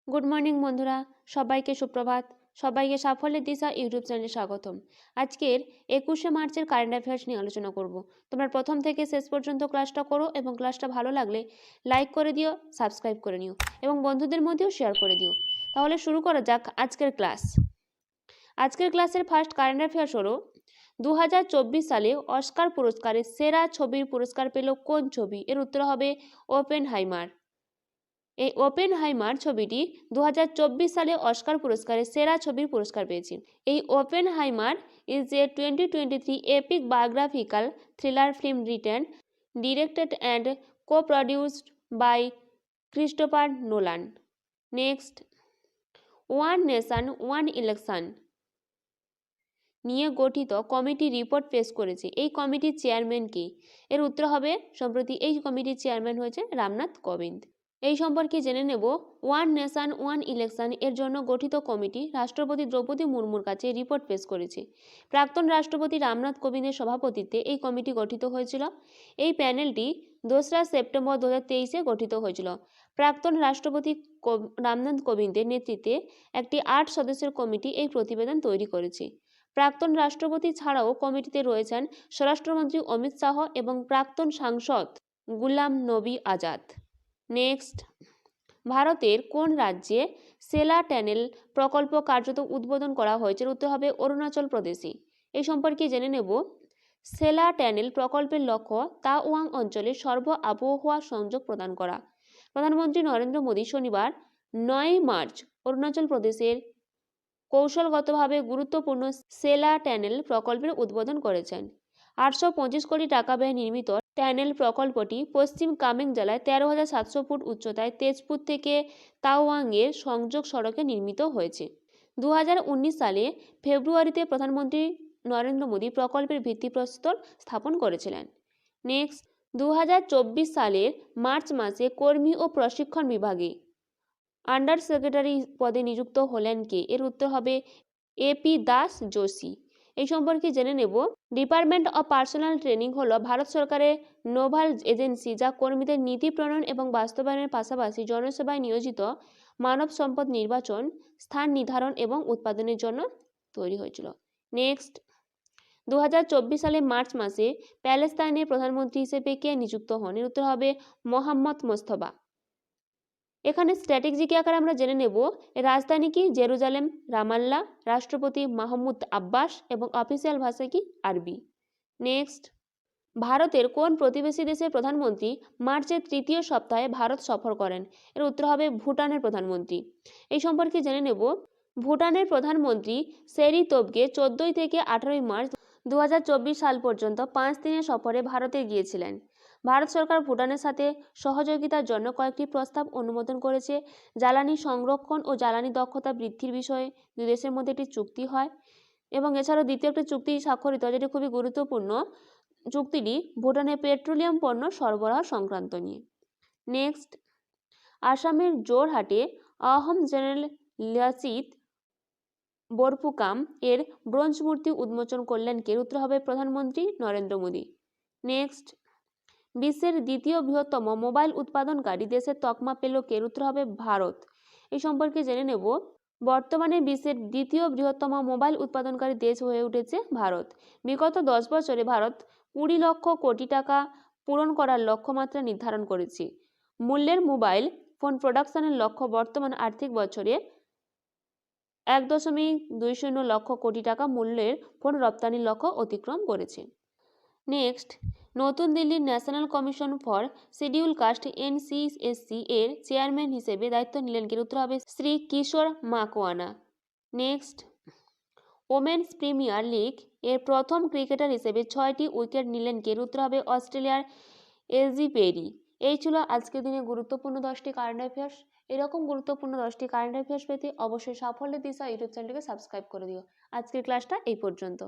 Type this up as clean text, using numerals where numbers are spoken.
Good morning বন্ধুরা, সবাইকে সুপ্রভাত। সবাইকে সাফল্যের দিশা ইউটিউব চ্যানেলে স্বাগতম। আজকের 21শে মার্চের কারেন্ট অ্যাফেয়ার্স নিয়ে আলোচনা করব। তোমরা প্রথম থেকে শেষ পর্যন্ত ক্লাসটা করো এবং ক্লাসটা ভালো লাগলে লাইক করে দিও, সাবস্ক্রাইব করে নিও এবং বন্ধুদের মধ্যেও শেয়ার করে দিও। তাহলে শুরু করা যাক আজকের ক্লাস। আজকের ক্লাসের ফার্স্ট কারেন্ট অ্যাফেয়ার্স হলো 2024 সালে অস্কার পুরস্কারে সেরা ছবির পুরস্কার পেল কোন ছবি? এর উত্তর হবে ওপেনহাইমার। এই ওপেনহাইমার ছবিটি 2024 সালে অস্কার পুরস্কারে সেরা ছবির পুরস্কার পেয়েছে। এই Oppenheimer is a 2023 epic biographical thriller film written, directed and co-produced by Christopher Nolan. Next, one nation one election নিয়ে গঠিত কমিটি রিপোর্ট পেশ করেছে। এই কমিটির চেয়ারম্যান কে? এর উত্তর হবে সম্প্রতি এই কমিটির চেয়ারম্যান হয়েছে রামনাথ কোবিন্দ। এই সম্পর্কে জেনে নেব। ওয়ান নেশন ওয়ান ইলেকশন এর জন্য গঠিত কমিটি রাষ্ট্রপতি দ্রৌপদী মুর্মুর কাছে রিপোর্ট পেশ করেছে। প্রাক্তন রাষ্ট্রপতি রামনাথ কোবিন্দের সভাপতিত্বে এই কমিটি গঠিত হয়েছিল। এই প্যানেলটি 2রা সেপ্টেম্বর 2023-এ গঠিত হয়েছিল। প্রাক্তন রাষ্ট্রপতি রামনাথ কোবিন্দের নেতৃত্বে একটি 8 সদস্যের কমিটি এই প্রতিবেদন তৈরি করেছে। প্রাক্তন রাষ্ট্রপতি ছাড়াও কমিটিতে রয়েছেন স্বরাষ্ট্রমন্ত্রী অমিত শাহ এবং প্রাক্তন সাংসদ গুলাম নবী আজাদ। নেক্সট, ভারতের কোন রাজ্যে সেলা টানেল প্রকল্প কার্যত উদ্বোধন করা হয়েছে? উত্তর হবে অরুণাচল প্রদেশে। এই সম্পর্কে জেনে নেব। সেলা টানেল প্রকল্পের লক্ষ্য তাওয়াং অঞ্চলে সর্ব আবহাওয়া সংযোগ প্রদান করা। প্রধানমন্ত্রী নরেন্দ্র মোদী শনিবার 9 মার্চ অরুণাচল প্রদেশের কৌশলগতভাবে গুরুত্বপূর্ণ সেলা টানেল প্রকল্পের উদ্বোধন করেছেন। 825 কোটি টাকা ব্যয়ে নির্মিত টানেল প্রকল্পটি পশ্চিম কামেং জেলায় 13,700 ফুট উচ্চতায় তেজপুর থেকে তাওয়াংয়ের সংযোগ সড়কে নির্মিত হয়েছে। 2019 সালে ফেব্রুয়ারিতে প্রধানমন্ত্রী নরেন্দ্র মোদী প্রকল্পের ভিত্তিপ্রস্তর স্থাপন করেছিলেন। নেক্সট, 2024 সালের মার্চ মাসে কর্মী ও প্রশিক্ষণ বিভাগে আন্ডার সেক্রেটারি পদে নিযুক্ত হলেন কে? এর উত্তর হবে এপি দাস যোশী। এই সম্পর্কে জেনে নেব। ডিপার্টমেন্ট অফ পার্সোনাল ট্রেনিং হলো ভারত সরকারের নোভাল এজেন্সি যা কর্মীদের নীতি প্রণয়ন এবং বাস্তবায়নের পাশাপাশি জনসেবায় নিয়োজিত মানব সম্পদ নির্বাচন, স্থান নির্ধারণ এবং উৎপাদনের জন্য তৈরি হয়েছিল। নেক্সট, 2024 সালে মার্চ মাসে প্যালেস্তাইনের প্রধানমন্ত্রী হিসেবে কে নিযুক্ত হন? এর উত্তর হবে মোহাম্মদ মোস্তফা। এখানে স্ট্র্যাটেজিক আকারে আমরা জেনে নেব। রাজধানী কি? জেরুজালেম, রামাল্লা, রাষ্ট্রপতি মাহমুদ আব্বাস এবং অফিসিয়াল ভাষা কি? আরবি। নেক্সট, ভারতের কোন প্রতিবেশী দেশের প্রধানমন্ত্রী মার্চের তৃতীয় সপ্তাহে ভারত সফর করেন? এর উত্তর হবে ভুটানের প্রধানমন্ত্রী। এই সম্পর্কে জেনে নেব। ভুটানের প্রধানমন্ত্রী শেরি তোবগে 14 থেকে 18 মার্চ 2024 সাল পর্যন্ত 5 দিনের সফরে ভারতে গিয়েছিলেন। ভারত সরকার ভুটানের সাথে সহযোগিতার জন্য কয়েকটি প্রস্তাব অনুমোদন করেছে। জ্বালানি সংরক্ষণ ও জ্বালানি দক্ষতা বৃদ্ধির বিষয়ে দুই দেশের মধ্যে একটি চুক্তি হয় এবং এছাড়াও দ্বিতীয় একটি চুক্তি স্বাক্ষরিত হয় যেটি খুবই গুরুত্বপূর্ণ। চুক্তিটি ভুটানের পেট্রোলিয়াম পণ্য সরবরাহ সংক্রান্ত নিয়ে। নেক্সট, আসামের জোরহাটে আহোম জেনারেল লাচিত বরফুকাম এর ব্রোঞ্জ মূর্তি উন্মোচন করলেন কে? উত্তর হবে প্রধানমন্ত্রী নরেন্দ্র মোদী। নেক্সট, বিশ্বের দ্বিতীয় বৃহত্তম মোবাইল উৎপাদনকারী দেশের তকমা পেল কে? উত্তর হবে ভারত। এই সম্পর্কে জেনে নেব। বর্তমানে বিশ্বের দ্বিতীয় বৃহত্তম মোবাইল উৎপাদনকারী দেশ হয়ে উঠেছে ভারত। বিগত 10 বছরে ভারত 20 লক্ষ কোটি টাকা পূরণ করার লক্ষ্যমাত্রা নির্ধারণ করেছে। মূল্যের মোবাইল ফোন প্রোডাকশনের লক্ষ্য বর্তমান আর্থিক বছরে 1.20 লক্ষ কোটি টাকা মূল্যের ফোন রপ্তানির লক্ষ্য অতিক্রম করেছে। নেক্সট, নতুন দিল্লির national commission for scheduled caste NCSC এর চেয়ারম্যান হিসেবে দায়িত্ব নিলেন কে? উত্তর হবে Shri Kishor Makwana. Next, women's premier league এর প্রথম ক্রিকেটার হিসেবে 6টি উইকেট নিলেন কে? উত্তর হবে অস্ট্রেলিয়ার এজি পেরি। এই ছিল আজকের দিনে গুরুত্বপূর্ণ 10টি কারেন্ট অ্যাফেয়ার্স। এরকম গুরুত্বপূর্ণ 10টি কারেন্ট অ্যাফেয়ার্স পেতে অবশ্যই সাফল্যের দিশা ইউটিউব চ্যানেলটিকে সাবস্ক্রাইব করে দিও। আজকের ক্লাসটা এই পর্যন্ত।